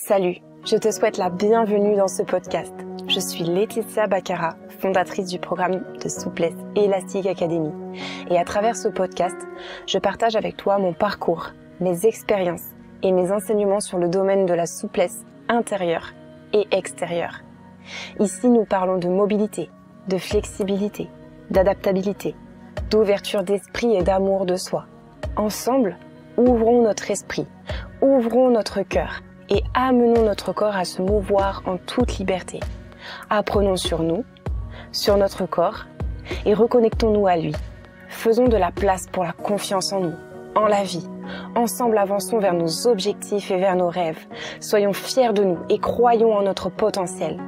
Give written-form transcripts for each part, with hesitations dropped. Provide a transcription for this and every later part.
Salut, je te souhaite la bienvenue dans ce podcast. Je suis Laetitia Baccara, fondatrice du programme de souplesse Elastic Academy. Et à travers ce podcast, je partage avec toi mon parcours, mes expériences et mes enseignements sur le domaine de la souplesse intérieure et extérieure. Ici, nous parlons de mobilité, de flexibilité, d'adaptabilité, d'ouverture d'esprit et d'amour de soi. Ensemble, ouvrons notre esprit, ouvrons notre cœur et amenons notre corps à se mouvoir en toute liberté. Apprenons sur nous, sur notre corps et reconnectons-nous à lui. Faisons de la place pour la confiance en nous, en la vie. Ensemble, avançons vers nos objectifs et vers nos rêves. Soyons fiers de nous et croyons en notre potentiel.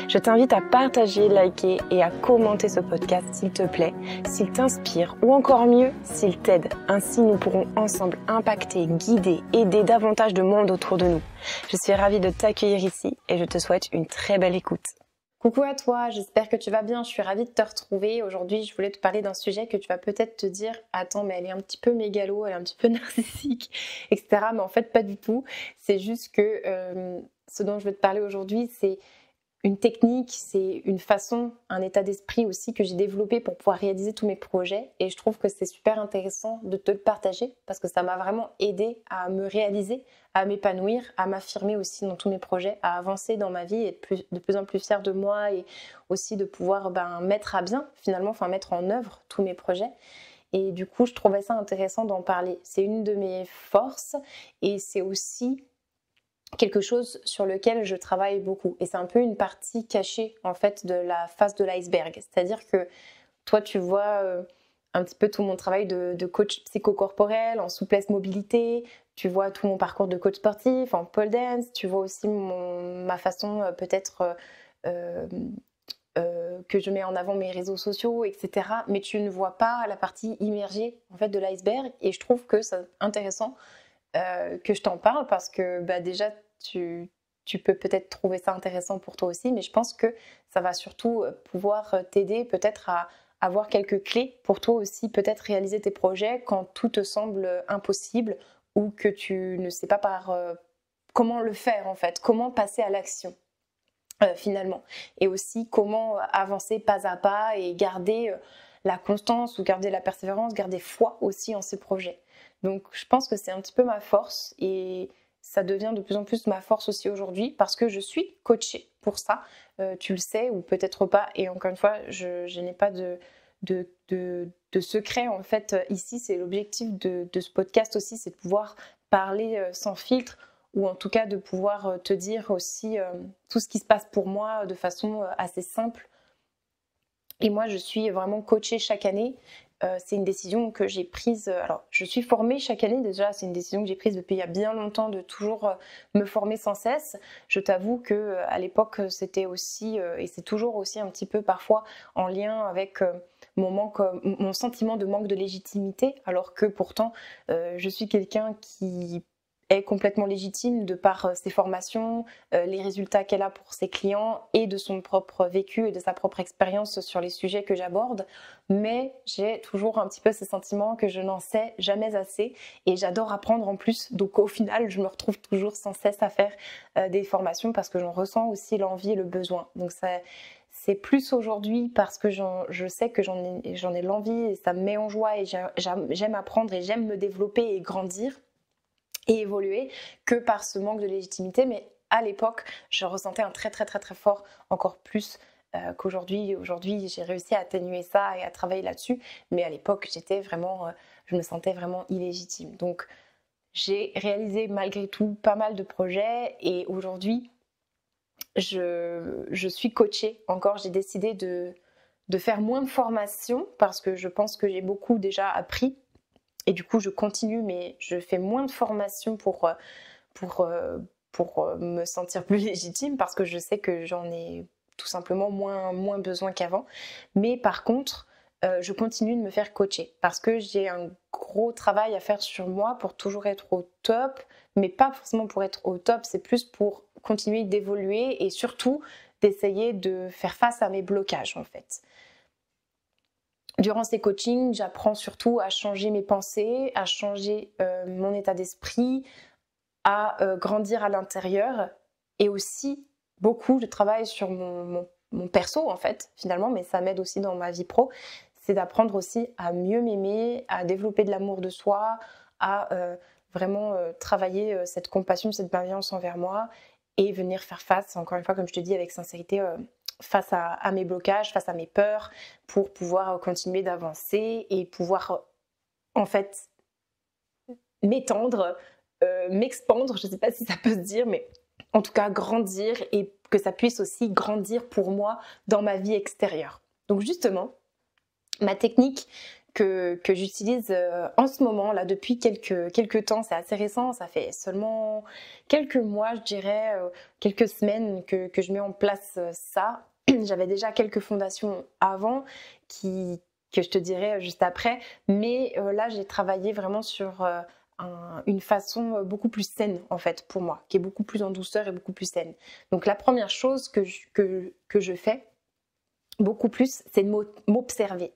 Je t'invite à partager, liker et à commenter ce podcast s'il te plaît, s'il t'inspire ou encore mieux, s'il t'aide. Ainsi, nous pourrons ensemble impacter, guider, aider davantage de monde autour de nous. Je suis ravie de t'accueillir ici et je te souhaite une très belle écoute. Coucou à toi, j'espère que tu vas bien, je suis ravie de te retrouver. Aujourd'hui, je voulais te parler d'un sujet que tu vas peut-être te dire « Attends, mais elle est un petit peu mégalo, elle est un petit peu narcissique, etc. » Mais en fait, pas du tout. C'est juste que ce dont je veux te parler aujourd'hui, c'est une technique, c'est une façon, un état d'esprit aussi que j'ai développé pour pouvoir réaliser tous mes projets. Et je trouve que c'est super intéressant de te le partager parce que ça m'a vraiment aidé à me réaliser, à m'épanouir, à m'affirmer aussi dans tous mes projets, à avancer dans ma vie et être de plus en plus fière de moi et aussi de pouvoir mettre à bien, finalement, mettre en œuvre tous mes projets. Et du coup, je trouvais ça intéressant d'en parler. C'est une de mes forces et c'est aussi quelque chose sur lequel je travaille beaucoup. Et c'est un peu une partie cachée, en fait, de la face de l'iceberg. C'est-à-dire que toi, tu vois un petit peu tout mon travail de coach psychocorporel, en souplesse mobilité. Tu vois tout mon parcours de coach sportif, en pole dance. Tu vois aussi ma façon peut-être que je mets en avant mes réseaux sociaux, etc. Mais tu ne vois pas la partie immergée, en fait, de l'iceberg. Et je trouve que c'est intéressant que je t'en parle parce que déjà tu peux peut-être trouver ça intéressant pour toi aussi, mais je pense que ça va surtout pouvoir t'aider peut-être à avoir quelques clés pour toi aussi, peut-être réaliser tes projets quand tout te semble impossible ou que tu ne sais pas comment le faire en fait, comment passer à l'action finalement, et aussi comment avancer pas à pas et garder la constance ou garder la persévérance, garder foi aussi en ces projets. Donc je pense que c'est un petit peu ma force et ça devient de plus en plus ma force aussi aujourd'hui parce que je suis coachée pour ça, tu le sais ou peut-être pas, et encore une fois je n'ai pas de secret en fait ici. C'est l'objectif de ce podcast aussi, c'est de pouvoir parler sans filtre, ou en tout cas de pouvoir te dire aussi tout ce qui se passe pour moi de façon assez simple. Et moi, je suis vraiment coachée chaque année. C'est une décision que j'ai prise. Alors, je suis formée chaque année déjà. C'est une décision que j'ai prise depuis il y a bien longtemps de toujours me former sans cesse. Je t'avoue que à l'époque, c'était aussi et c'est toujours aussi un petit peu parfois en lien avec mon sentiment de manque de légitimité, alors que pourtant, je suis quelqu'un qui est complètement légitime de par ses formations, les résultats qu'elle a pour ses clients et de son propre vécu et de sa propre expérience sur les sujets que j'aborde. Mais j'ai toujours un petit peu ce sentiment que je n'en sais jamais assez et j'adore apprendre en plus. Donc au final, je me retrouve toujours sans cesse à faire des formations parce que j'en ressens aussi l'envie et le besoin. Donc c'est plus aujourd'hui parce que je sais que j'en ai l'envie et ça me met en joie et j'aime apprendre et j'aime me développer et grandir et évoluer que par ce manque de légitimité. Mais à l'époque, je ressentais un très très très très fort, encore plus qu'aujourd'hui. Aujourd'hui, j'ai réussi à atténuer ça et à travailler là-dessus, mais à l'époque, je me sentais vraiment illégitime. Donc, j'ai réalisé malgré tout pas mal de projets et aujourd'hui, je suis coachée. Encore, j'ai décidé de faire moins de formations parce que je pense que j'ai beaucoup déjà appris. Et du coup, je continue, mais je fais moins de formations pour me sentir plus légitime parce que je sais que j'en ai tout simplement moins besoin qu'avant. Mais par contre, je continue de me faire coacher parce que j'ai un gros travail à faire sur moi pour toujours être au top, mais pas forcément pour être au top, c'est plus pour continuer d'évoluer et surtout d'essayer de faire face à mes blocages en fait. Durant ces coachings, j'apprends surtout à changer mes pensées, à changer mon état d'esprit, à grandir à l'intérieur, et aussi beaucoup de travail sur mon perso en fait finalement, mais ça m'aide aussi dans ma vie pro, c'est d'apprendre aussi à mieux m'aimer, à développer de l'amour de soi, à vraiment travailler cette compassion, cette bienveillance envers moi, et venir faire face, encore une fois comme je te dis avec sincérité, face à mes blocages, face à mes peurs, pour pouvoir continuer d'avancer et pouvoir en fait m'étendre, m'expandre, je ne sais pas si ça peut se dire, mais en tout cas grandir, et que ça puisse aussi grandir pour moi dans ma vie extérieure. Donc justement, ma technique que j'utilise en ce moment, là, depuis quelques temps, c'est assez récent, ça fait seulement quelques mois, je dirais, quelques semaines que je mets en place ça. J'avais déjà quelques fondations avant que je te dirai juste après, mais là, j'ai travaillé vraiment sur une façon beaucoup plus saine, en fait, pour moi, qui est beaucoup plus en douceur et beaucoup plus saine. Donc la première chose que je fais beaucoup plus, c'est de m'observer.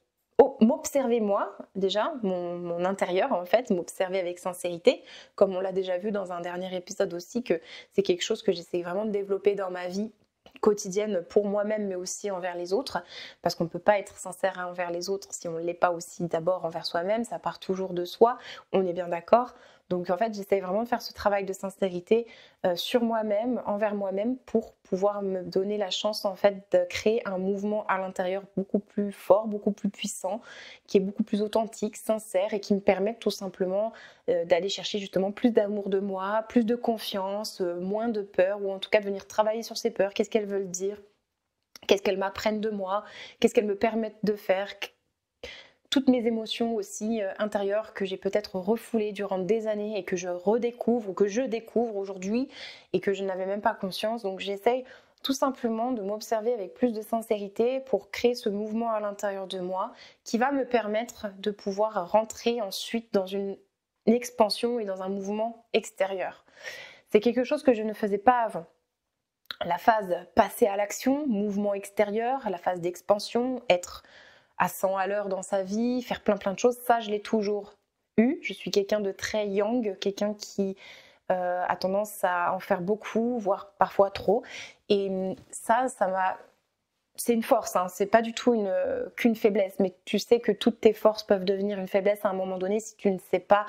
M'observer moi, déjà, mon intérieur en fait, m'observer avec sincérité, comme on l'a déjà vu dans un dernier épisode aussi, que c'est quelque chose que j'essaie vraiment de développer dans ma vie quotidienne pour moi-même, mais aussi envers les autres, parce qu'on ne peut pas être sincère envers les autres si on ne l'est pas aussi d'abord envers soi-même, ça part toujours de soi, on est bien d'accord. Donc en fait, j'essaie vraiment de faire ce travail de sincérité sur moi-même, envers moi-même, pour pouvoir me donner la chance en fait de créer un mouvement à l'intérieur beaucoup plus fort, beaucoup plus puissant, qui est beaucoup plus authentique, sincère, et qui me permette tout simplement d'aller chercher justement plus d'amour de moi, plus de confiance, moins de peur, ou en tout cas de venir travailler sur ces peurs, qu'est-ce qu'elles veulent dire, qu'est-ce qu'elles m'apprennent de moi, qu'est-ce qu'elles me permettent de faire, toutes mes émotions aussi intérieures que j'ai peut-être refoulées durant des années et que je redécouvre, ou que je découvre aujourd'hui et que je n'avais même pas conscience. Donc j'essaye tout simplement de m'observer avec plus de sincérité pour créer ce mouvement à l'intérieur de moi qui va me permettre de pouvoir rentrer ensuite dans une expansion et dans un mouvement extérieur. C'est quelque chose que je ne faisais pas avant. La phase passer à l'action, mouvement extérieur, la phase d'expansion, être à 100 à l'heure dans sa vie, faire plein de choses, ça je l'ai toujours eu. Je suis quelqu'un de très yang, quelqu'un qui a tendance à en faire beaucoup, voire parfois trop. Et ça m'a... C'est une force, hein. C'est pas du tout qu'une faiblesse, mais tu sais que toutes tes forces peuvent devenir une faiblesse à un moment donné si tu ne sais pas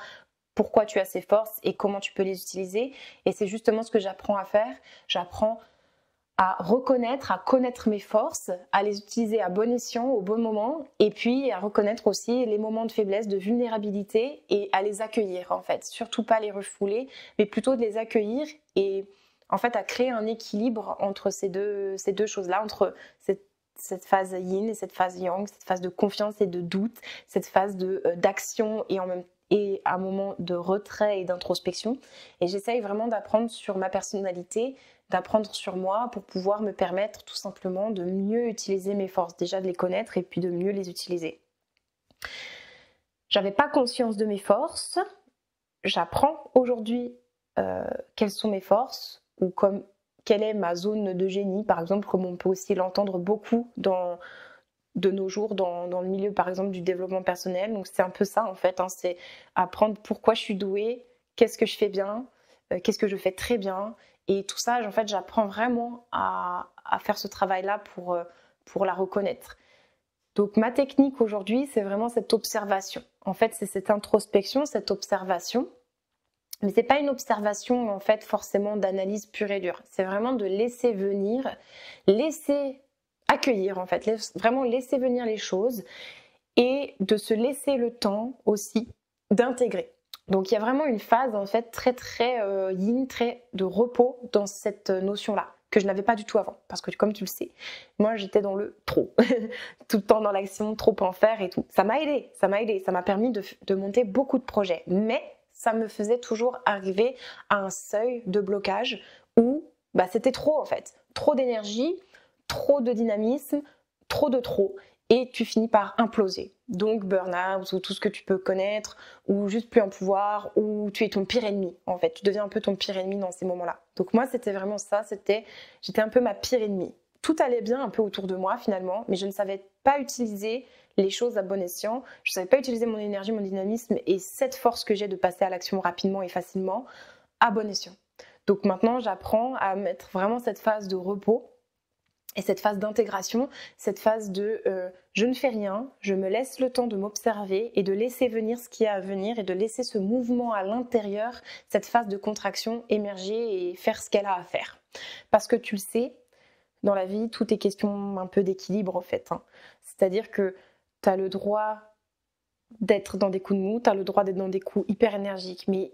pourquoi tu as ces forces et comment tu peux les utiliser. Et c'est justement ce que j'apprends à faire. J'apprends à reconnaître, à connaître mes forces, à les utiliser à bon escient, au bon moment, et puis à reconnaître aussi les moments de faiblesse, de vulnérabilité, et à les accueillir en fait. Surtout pas les refouler, mais plutôt de les accueillir, et en fait à créer un équilibre entre ces deux choses-là, entre cette phase yin et cette phase yang, cette phase de confiance et de doute, cette phase d'action et un moment de retrait et d'introspection. Et j'essaye vraiment d'apprendre sur ma personnalité, d'apprendre sur moi pour pouvoir me permettre tout simplement de mieux utiliser mes forces, déjà de les connaître et puis de mieux les utiliser. J'avais pas conscience de mes forces, j'apprends aujourd'hui quelles sont mes forces, ou quelle est ma zone de génie, par exemple, comme on peut aussi l'entendre beaucoup de nos jours dans le milieu par exemple du développement personnel. Donc c'est un peu ça en fait, hein, c'est apprendre pourquoi je suis douée, qu'est-ce que je fais bien, qu'est-ce que je fais très bien, et tout ça en fait j'apprends vraiment à faire ce travail-là pour la reconnaître. Donc ma technique aujourd'hui, c'est vraiment cette observation. En fait, c'est cette introspection, cette observation. Mais c'est pas une observation en fait forcément d'analyse pure et dure. C'est vraiment de laisser venir, laisser accueillir en fait, vraiment laisser venir les choses, et de se laisser le temps aussi d'intégrer. Donc il y a vraiment une phase en fait très yin, très de repos dans cette notion-là, que je n'avais pas du tout avant, parce que comme tu le sais, moi j'étais dans le trop, tout le temps dans l'action, trop en faire et tout. Ça m'a aidé, ça m'a permis de monter beaucoup de projets, mais ça me faisait toujours arriver à un seuil de blocage où c'était trop en fait, trop d'énergie, trop de dynamisme, trop, et tu finis par imploser. Donc burn-out ou tout ce que tu peux connaître, ou juste plus en pouvoir, ou tu es ton pire ennemi en fait, tu deviens un peu ton pire ennemi dans ces moments-là. Donc moi c'était vraiment ça, j'étais un peu ma pire ennemie. Tout allait bien un peu autour de moi finalement, mais je ne savais pas utiliser les choses à bon escient, je ne savais pas utiliser mon énergie, mon dynamisme et cette force que j'ai de passer à l'action rapidement et facilement à bon escient. Donc maintenant, j'apprends à mettre vraiment cette phase de repos et cette phase d'intégration, cette phase de je ne fais rien, je me laisse le temps de m'observer et de laisser venir ce qui a à venir et de laisser ce mouvement à l'intérieur, cette phase de contraction émerger et faire ce qu'elle a à faire. Parce que tu le sais, dans la vie, tout est question un peu d'équilibre en fait. C'est-à-dire que tu as le droit d'être dans des coups de mou, tu as le droit d'être dans des coups hyper énergiques, mais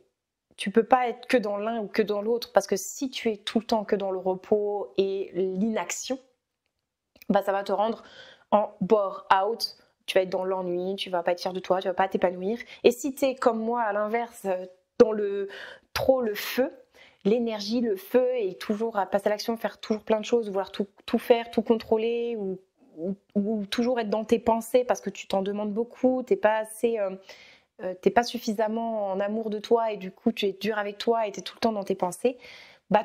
tu peux pas être que dans l'un ou que dans l'autre, parce que si tu es tout le temps que dans le repos et l'inaction, ça va te rendre en bore out, tu vas être dans l'ennui, tu vas pas être fier de toi, tu vas pas t'épanouir. Et si tu es comme moi à l'inverse, dans trop le feu, l'énergie, le feu, et toujours à passer à l'action, faire toujours plein de choses, vouloir tout faire, tout contrôler, ou toujours être dans tes pensées parce que tu t'en demandes beaucoup, t'es pas suffisamment en amour de toi et du coup tu es dur avec toi et tu es tout le temps dans tes pensées,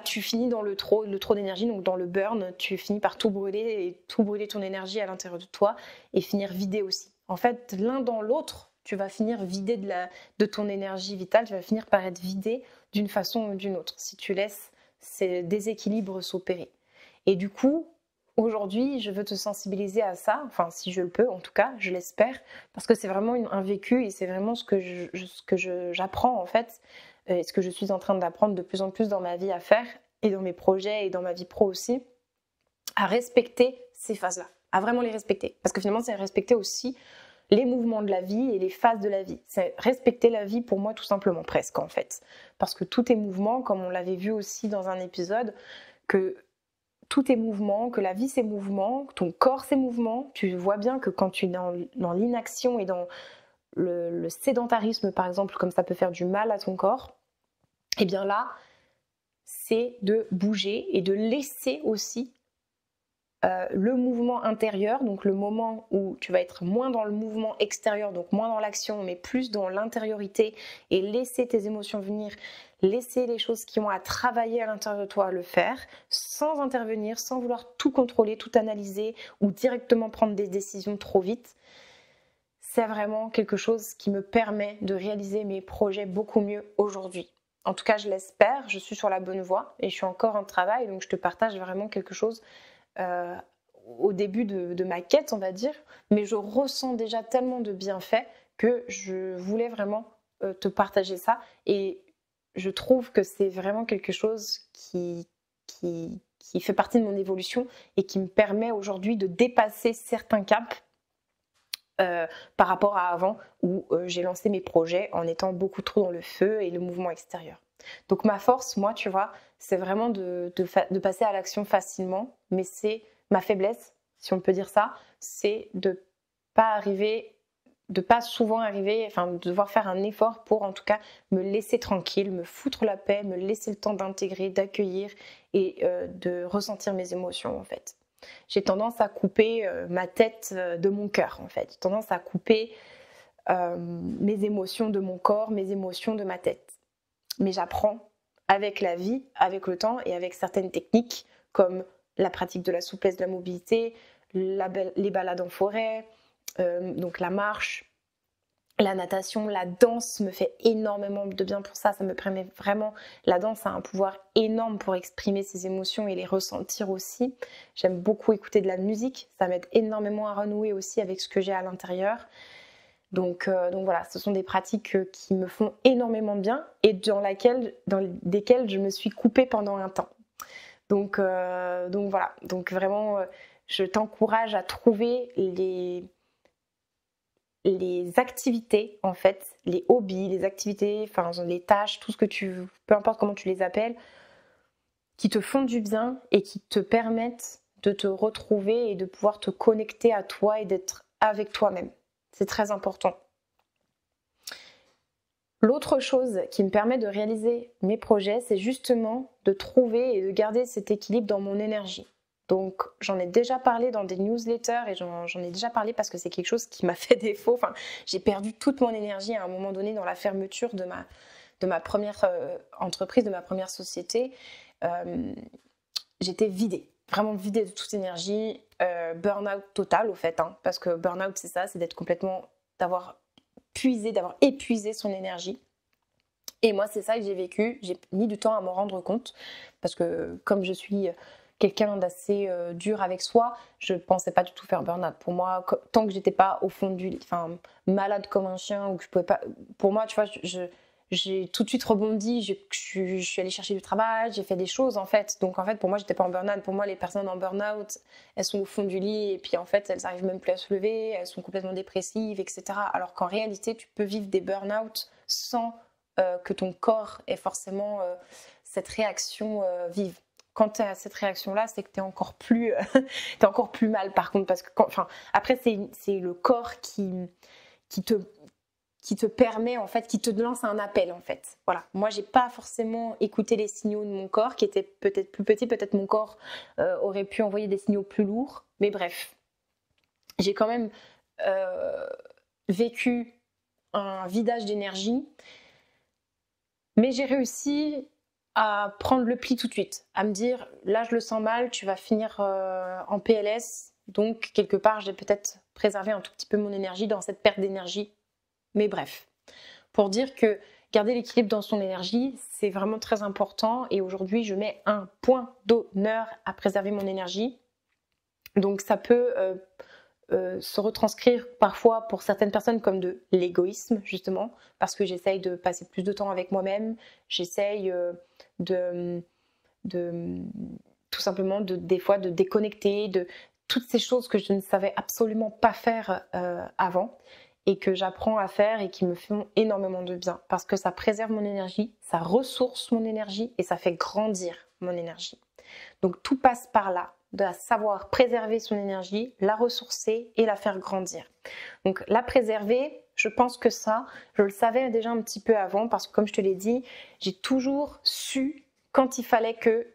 tu finis dans le trop d'énergie, donc dans le burn, tu finis par tout brûler et tout brûler ton énergie à l'intérieur de toi et finir vidé aussi. En fait, l'un dans l'autre, tu vas finir vidé de ton énergie vitale, tu vas finir par être vidé d'une façon ou d'une autre si tu laisses ces déséquilibres s'opérer. Et du coup, aujourd'hui, je veux te sensibiliser à ça, enfin si je le peux, en tout cas, je l'espère, parce que c'est vraiment un vécu et c'est vraiment ce que j'apprends en fait, et ce que je suis en train d'apprendre de plus en plus dans ma vie à faire, et dans mes projets et dans ma vie pro aussi, à respecter ces phases-là, à vraiment les respecter. Parce que finalement, c'est respecter aussi les mouvements de la vie et les phases de la vie. C'est respecter la vie pour moi tout simplement, presque en fait. Parce que tout est mouvement, comme on l'avait vu aussi dans un épisode, que tout est mouvement, que la vie c'est mouvement, que ton corps c'est mouvement. Tu vois bien que quand tu es dans l'inaction et dans le sédentarisme par exemple, comme ça peut faire du mal à ton corps, et bien là, c'est de bouger et de laisser aussi le mouvement intérieur, donc le moment où tu vas être moins dans le mouvement extérieur, donc moins dans l'action, mais plus dans l'intériorité et laisser tes émotions venir, laisser les choses qui ont à travailler à l'intérieur de toi le faire, sans intervenir, sans vouloir tout contrôler, tout analyser ou directement prendre des décisions trop vite. C'est vraiment quelque chose qui me permet de réaliser mes projets beaucoup mieux aujourd'hui. En tout cas, je l'espère, je suis sur la bonne voie et je suis encore en travail, donc je te partage vraiment quelque chose au début de ma quête, on va dire, mais je ressens déjà tellement de bienfaits que je voulais vraiment te partager ça, et je trouve que c'est vraiment quelque chose qui fait partie de mon évolution et qui me permet aujourd'hui de dépasser certains caps par rapport à avant où j'ai lancé mes projets en étant beaucoup trop dans le feu et le mouvement extérieur. Donc ma force, moi, tu vois, c'est vraiment de passer à l'action facilement, mais c'est ma faiblesse, si on peut dire ça, c'est de pas souvent arriver, enfin de devoir faire un effort pour en tout cas me laisser tranquille, me foutre la paix, me laisser le temps d'intégrer, d'accueillir et de ressentir mes émotions en fait. J'ai tendance à couper ma tête de mon cœur en fait, j'ai tendance à couper mes émotions de mon corps, mes émotions de ma tête. Mais j'apprends avec la vie, avec le temps et avec certaines techniques comme la pratique de la souplesse, de la mobilité, les balades en forêt, donc la marche, la natation, la danse me fait énormément de bien pour ça. Ça me permet vraiment, la danse a un pouvoir énorme pour exprimer ses émotions et les ressentir aussi. J'aime beaucoup écouter de la musique, ça m'aide énormément à renouer aussi avec ce que j'ai à l'intérieur. Donc voilà, ce sont des pratiques qui me font énormément de bien et dans desquelles je me suis coupée pendant un temps. Donc voilà, donc vraiment je t'encourage à trouver les activités en fait, les hobbies, les activités, enfin les tâches, tout ce que peu importe comment tu les appelles, qui te font du bien et qui te permettent de te retrouver et de pouvoir te connecter à toi et d'être avec toi-même. C'est très important. L'autre chose qui me permet de réaliser mes projets, c'est justement de trouver et de garder cet équilibre dans mon énergie. Donc j'en ai déjà parlé dans des newsletters et j'en ai déjà parlé parce que c'est quelque chose qui m'a fait défaut. Enfin, j'ai perdu toute mon énergie à un moment donné dans la fermeture de ma première entreprise, de ma première société. J'étais vidée, vraiment vidée de toute énergie, burn-out total au fait, parce que burn-out c'est ça, c'est d'avoir épuisé son énergie. Et moi, c'est ça que j'ai vécu. J'ai mis du temps à m'en rendre compte parce que comme je suis quelqu'un d'assez dur avec soi, je pensais pas du tout faire burn-out. Pour moi, tant que j'étais pas au fond du lit, enfin malade comme un chien ou que je pouvais pas, pour moi, tu vois, j'ai tout de suite rebondi. Je suis allée chercher du travail, j'ai fait des choses en fait. Donc en fait, pour moi, j'étais pas en burn-out. Pour moi, les personnes en burn-out, elles sont au fond du lit et puis en fait, elles arrivent même plus à se lever, elles sont complètement dépressives, etc. Alors qu'en réalité, tu peux vivre des burn-out sans que ton corps ait forcément cette réaction vive. Quand tu as cette réaction-là, c'est que tu es encore plus mal par contre. Parce que après, c'est le corps qui te permet, en fait, qui te lance un appel, en fait. Voilà. Moi, j'ai pas forcément écouté les signaux de mon corps, qui étaient peut-être plus petits. Peut-être mon corps aurait pu envoyer des signaux plus lourds. Mais bref, j'ai quand même vécu un vidage d'énergie. Mais j'ai réussi à prendre le pli tout de suite, à me dire, là je le sens mal, tu vas finir en PLS, donc quelque part j'ai peut-être préservé un tout petit peu mon énergie dans cette perte d'énergie. Mais bref, pour dire que garder l'équilibre dans son énergie, c'est vraiment très important et aujourd'hui je mets un point d'honneur à préserver mon énergie. Donc ça peut se retranscrire parfois pour certaines personnes comme de l'égoïsme justement parce que j'essaye de passer plus de temps avec moi-même, j'essaye de tout simplement des fois de déconnecter de toutes ces choses que je ne savais absolument pas faire avant et que j'apprends à faire et qui me font énormément de bien parce que ça préserve mon énergie, ça ressource mon énergie et ça fait grandir mon énergie. Donc tout passe par là, de savoir préserver son énergie, la ressourcer et la faire grandir. Donc la préserver, je pense que ça, je le savais déjà un petit peu avant parce que comme je te l'ai dit, j'ai toujours su quand il fallait que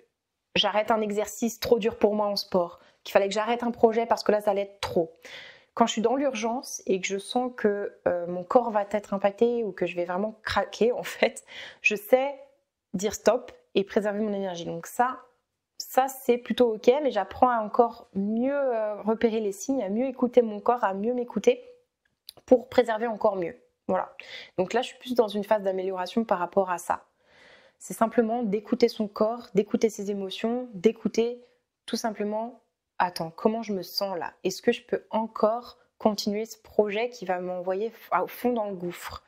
j'arrête un exercice trop dur pour moi en sport, qu'il fallait que j'arrête un projet parce que là ça allait être trop. Quand je suis dans l'urgence et que je sens que mon corps va être impacté ou que je vais vraiment craquer en fait, je sais dire stop et préserver mon énergie. Donc ça c'est plutôt ok, mais j'apprends à encore mieux repérer les signes, à mieux écouter mon corps, à mieux m'écouter pour préserver encore mieux. Voilà. Donc là, je suis plus dans une phase d'amélioration par rapport à ça. C'est simplement d'écouter son corps, d'écouter ses émotions, d'écouter tout simplement, attends, comment je me sens là? Est-ce que je peux encore continuer ce projet qui va m'envoyer au fond dans le gouffre?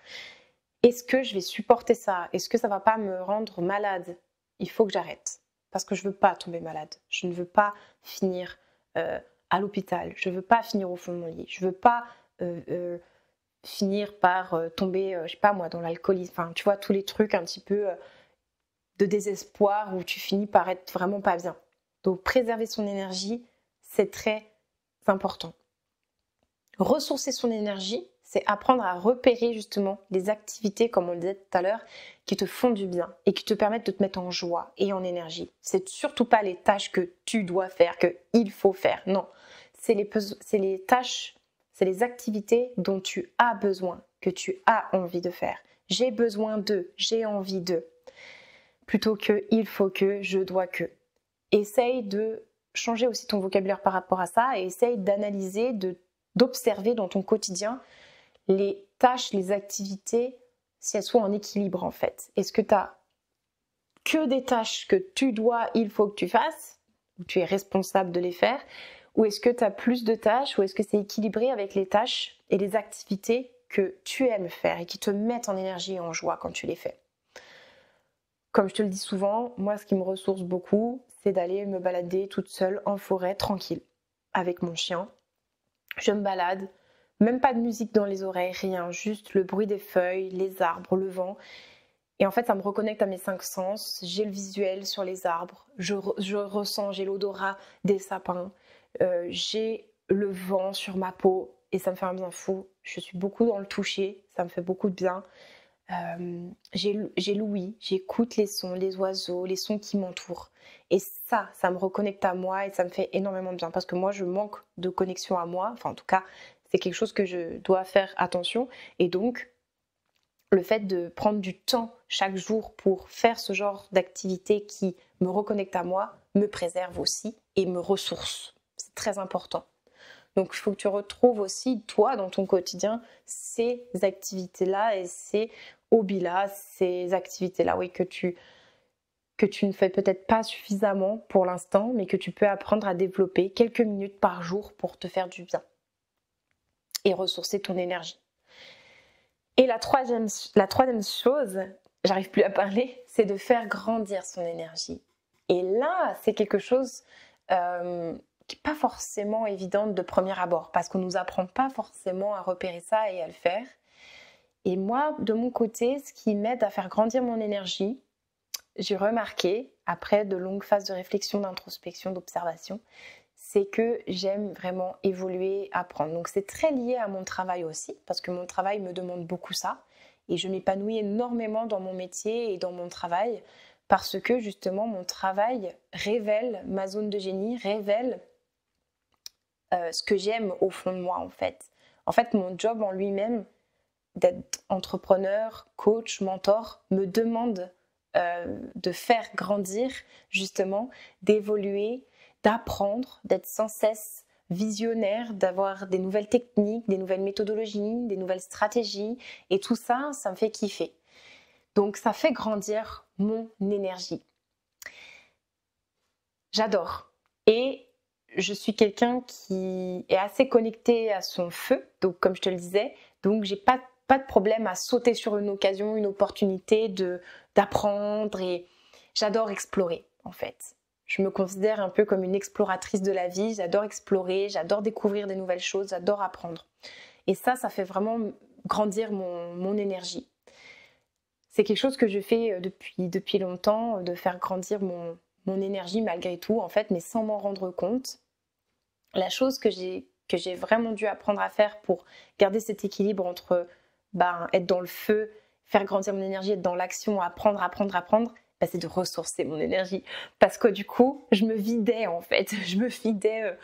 Est-ce que je vais supporter ça? Est-ce que ça va pas me rendre malade? Il faut que j'arrête. Parce que je ne veux pas tomber malade. Je ne veux pas finir à l'hôpital. Je ne veux pas finir au fond de mon lit. Je ne veux pas finir par tomber, je sais pas moi, dans l'alcoolisme. Enfin, tu vois, tous les trucs un petit peu de désespoir où tu finis par être vraiment pas bien. Donc, préserver son énergie, c'est très important. Ressourcer son énergie, c'est apprendre à repérer justement les activités, comme on le disait tout à l'heure, qui te font du bien et qui te permettent de te mettre en joie et en énergie. C'est surtout pas les tâches que tu dois faire, qu'il faut faire. Non, c'est les tâches, c'est les activités dont tu as besoin, que tu as envie de faire. J'ai besoin de, j'ai envie de. Plutôt que il faut que, je dois que. Essaye de changer aussi ton vocabulaire par rapport à ça et essaye d'analyser, d'observer dans ton quotidien les tâches, les activités, si elles sont en équilibre en fait. Est-ce que tu as que des tâches que tu dois, il faut que tu fasses, ou tu es responsable de les faire, ou est-ce que tu as plus de tâches, ou est-ce que c'est équilibré avec les tâches et les activités que tu aimes faire et qui te mettent en énergie et en joie quand tu les fais? Comme je te le dis souvent, moi ce qui me ressource beaucoup, c'est d'aller me balader toute seule en forêt, tranquille, avec mon chien. Je me balade, même pas de musique dans les oreilles, rien, juste le bruit des feuilles, les arbres, le vent. Et en fait, ça me reconnecte à mes 5 sens. J'ai le visuel sur les arbres, je ressens, j'ai l'odorat des sapins, j'ai le vent sur ma peau et ça me fait un bien fou. Je suis beaucoup dans le toucher, ça me fait beaucoup de bien. J'ai l'ouïe, j'écoute les sons, les oiseaux, les sons qui m'entourent. Et ça me reconnecte à moi et ça me fait énormément de bien parce que moi, je manque de connexion à moi. Enfin, en tout cas, c'est quelque chose que je dois faire attention. Et donc, le fait de prendre du temps chaque jour pour faire ce genre d'activité qui me reconnecte à moi, me préserve aussi et me ressource. C'est très important. Donc il faut que tu retrouves aussi, toi, dans ton quotidien, ces activités-là et ces hobbies-là, ces activités-là, oui, que tu ne fais peut-être pas suffisamment pour l'instant, mais que tu peux apprendre à développer quelques minutes par jour pour te faire du bien et ressourcer ton énergie. Et la troisième chose, j'arrive plus à parler, c'est de faire grandir son énergie. Et là, c'est quelque chose qui n'est pas forcément évident de premier abord, parce qu'on ne nous apprend pas forcément à repérer ça et à le faire. Et moi, de mon côté, ce qui m'aide à faire grandir mon énergie, j'ai remarqué, après de longues phases de réflexion, d'introspection, d'observation, c'est que j'aime vraiment évoluer, apprendre. Donc c'est très lié à mon travail aussi, parce que mon travail me demande beaucoup ça. Et je m'épanouis énormément dans mon métier et dans mon travail, parce que justement mon travail révèle ma zone de génie, révèle ce que j'aime au fond de moi en fait. En fait, mon job en lui-même, d'être entrepreneur, coach, mentor, me demande de faire grandir, justement, d'évoluer, d'apprendre, d'être sans cesse visionnaire, d'avoir des nouvelles techniques, des nouvelles méthodologies, des nouvelles stratégies. Et tout ça, ça me fait kiffer. Donc, ça fait grandir mon énergie. J'adore. Et je suis quelqu'un qui est assez connecté à son feu, donc comme je te le disais, donc j'ai pas de problème à sauter sur une occasion, une opportunité d'apprendre, et j'adore explorer en fait. Je me considère un peu comme une exploratrice de la vie, j'adore explorer, j'adore découvrir des nouvelles choses, j'adore apprendre. Et ça fait vraiment grandir mon énergie. C'est quelque chose que je fais depuis longtemps, de faire grandir mon énergie malgré tout en fait, mais sans m'en rendre compte. La chose que j'ai vraiment dû apprendre à faire pour garder cet équilibre entre être dans le feu, faire grandir mon énergie, être dans l'action, apprendre, c'est de ressourcer mon énergie. Parce que du coup, je me vidais en fait. Je me vidais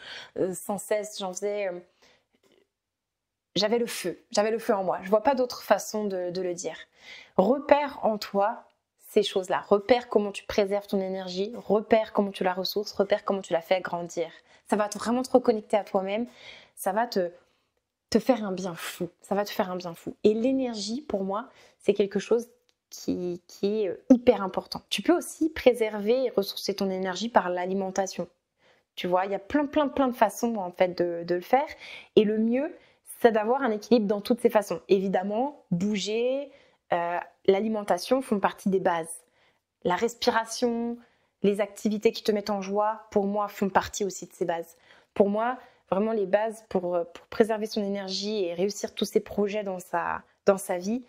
sans cesse. J'avais le feu en moi. Je vois pas d'autre façon de le dire. Repère en toi ces choses-là. Repère comment tu préserves ton énergie. Repère comment tu la ressources. Repère comment tu la fais grandir. Ça va vraiment te reconnecter à toi-même. Ça va te faire un bien fou. Ça va te faire un bien fou. Et l'énergie, pour moi, c'est quelque chose qui est hyper important. Tu peux aussi préserver et ressourcer ton énergie par l'alimentation. Tu vois, il y a plein de façons en fait de le faire. Et le mieux, c'est d'avoir un équilibre dans toutes ces façons. Évidemment, bouger, l'alimentation font partie des bases. La respiration, les activités qui te mettent en joie, pour moi, font partie aussi de ces bases. Pour moi, vraiment les bases pour préserver son énergie et réussir tous ses projets dans sa vie,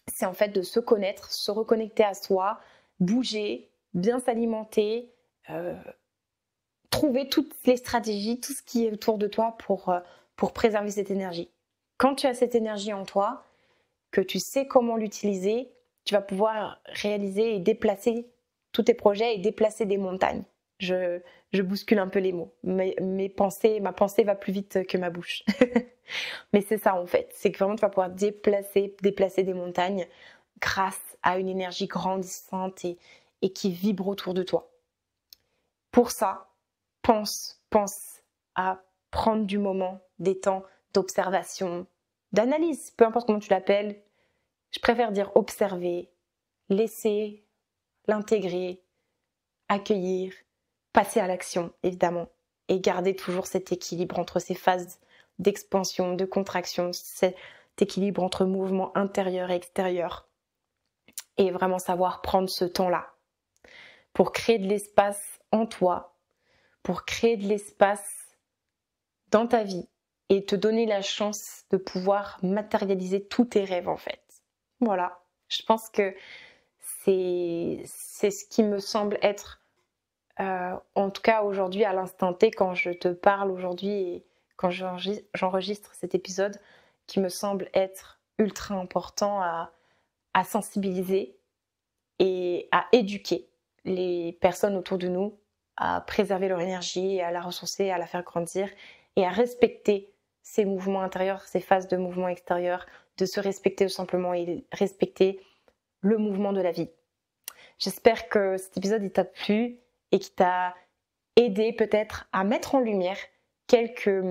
c'est en fait de se connaître, se reconnecter à soi, bouger, bien s'alimenter, trouver toutes les stratégies, tout ce qui est autour de toi pour préserver cette énergie. Quand tu as cette énergie en toi, que tu sais comment l'utiliser, tu vas pouvoir réaliser et déplacer tous tes projets et déplacer des montagnes. Je bouscule un peu les mots. Ma pensée va plus vite que ma bouche. Mais c'est ça en fait. C'est que vraiment tu vas pouvoir déplacer des montagnes grâce à une énergie grandissante et qui vibre autour de toi. Pour ça, pense à prendre du moment, des temps d'observation, d'analyse, peu importe comment tu l'appelles. Je préfère dire observer, laisser l'intégrer, accueillir, passer à l'action, évidemment, et garder toujours cet équilibre entre ces phases d'expansion, de contraction, cet équilibre entre mouvement intérieur et extérieur, et vraiment savoir prendre ce temps-là pour créer de l'espace en toi, pour créer de l'espace dans ta vie et te donner la chance de pouvoir matérialiser tous tes rêves en fait. Voilà, je pense que c'est ce qui me semble être en tout cas aujourd'hui à l'instant T quand je te parle aujourd'hui et quand j'enregistre cet épisode qui me semble être ultra important à sensibiliser et à éduquer les personnes autour de nous à préserver leur énergie, à la ressourcer, à la faire grandir et à respecter ces mouvements intérieurs, ces phases de mouvement extérieur, de se respecter tout simplement et respecter le mouvement de la vie. J'espère que cet épisode il t'a plu et qui t'a aidé peut-être à mettre en lumière quelques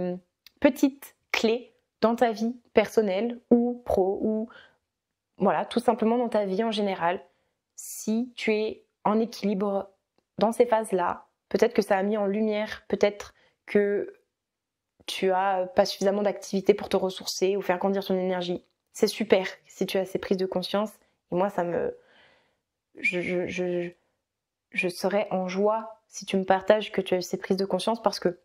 petites clés dans ta vie personnelle ou pro, ou voilà, tout simplement dans ta vie en général. Si tu es en équilibre dans ces phases-là, peut-être que ça a mis en lumière, peut-être que tu as pas suffisamment d'activité pour te ressourcer ou faire grandir ton énergie. C'est super si tu as ces prises de conscience. Et moi, je serais en joie si tu me partages que tu as eu ces prises de conscience, parce que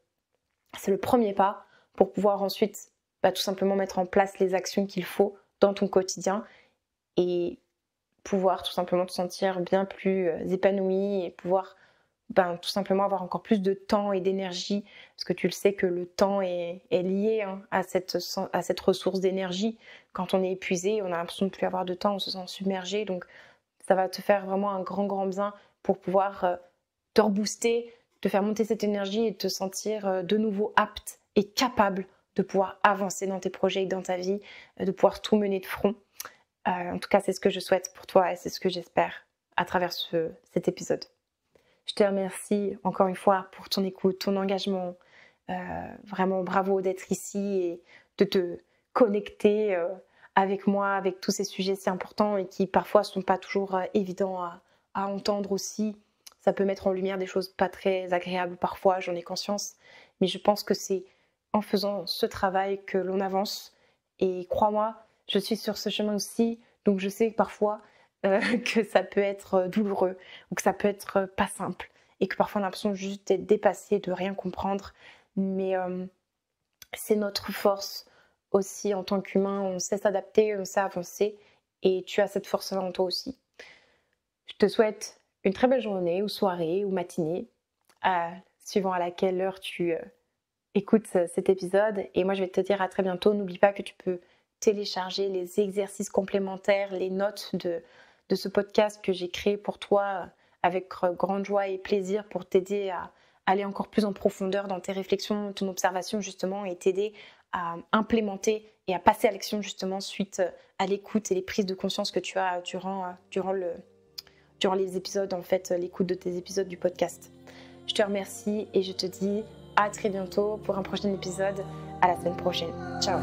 c'est le premier pas pour pouvoir ensuite tout simplement mettre en place les actions qu'il faut dans ton quotidien et pouvoir tout simplement te sentir bien plus épanoui et pouvoir tout simplement avoir encore plus de temps et d'énergie, parce que tu le sais que le temps est lié à cette ressource d'énergie. Quand on est épuisé, on a l'impression de ne plus avoir de temps, on se sent submergé, donc ça va te faire vraiment un grand bien pour pouvoir te rebooster, te faire monter cette énergie et te sentir de nouveau apte et capable de pouvoir avancer dans tes projets et dans ta vie, de pouvoir tout mener de front. En tout cas, c'est ce que je souhaite pour toi et c'est ce que j'espère à travers cet épisode. Je te remercie encore une fois pour ton écoute, ton engagement. Vraiment bravo d'être ici et de te connecter avec moi, avec tous ces sujets si importants et qui parfois ne sont pas toujours évidents à entendre aussi. Ça peut mettre en lumière des choses pas très agréables parfois, j'en ai conscience. Mais je pense que c'est en faisant ce travail que l'on avance. Et crois-moi, je suis sur ce chemin aussi, donc je sais que parfois que ça peut être douloureux ou que ça peut être pas simple et que parfois on a l'impression juste d'être dépassé, de rien comprendre. Mais c'est notre force aussi en tant qu'humain, on sait s'adapter, on sait avancer et tu as cette force-là en toi aussi. Je te souhaite une très belle journée ou soirée ou matinée, suivant à laquelle heure tu écoutes cet épisode. Et moi je vais te dire à très bientôt. N'oublie pas que tu peux télécharger les exercices complémentaires, les notes de ce podcast que j'ai créé pour toi avec grande joie et plaisir pour t'aider à aller encore plus en profondeur dans tes réflexions, ton observation justement, et t'aider à implémenter et à passer à l'action justement suite à l'écoute et les prises de conscience que tu as durant les épisodes, en fait, l'écoute de tes épisodes du podcast. Je te remercie et je te dis à très bientôt pour un prochain épisode. À la semaine prochaine. Ciao.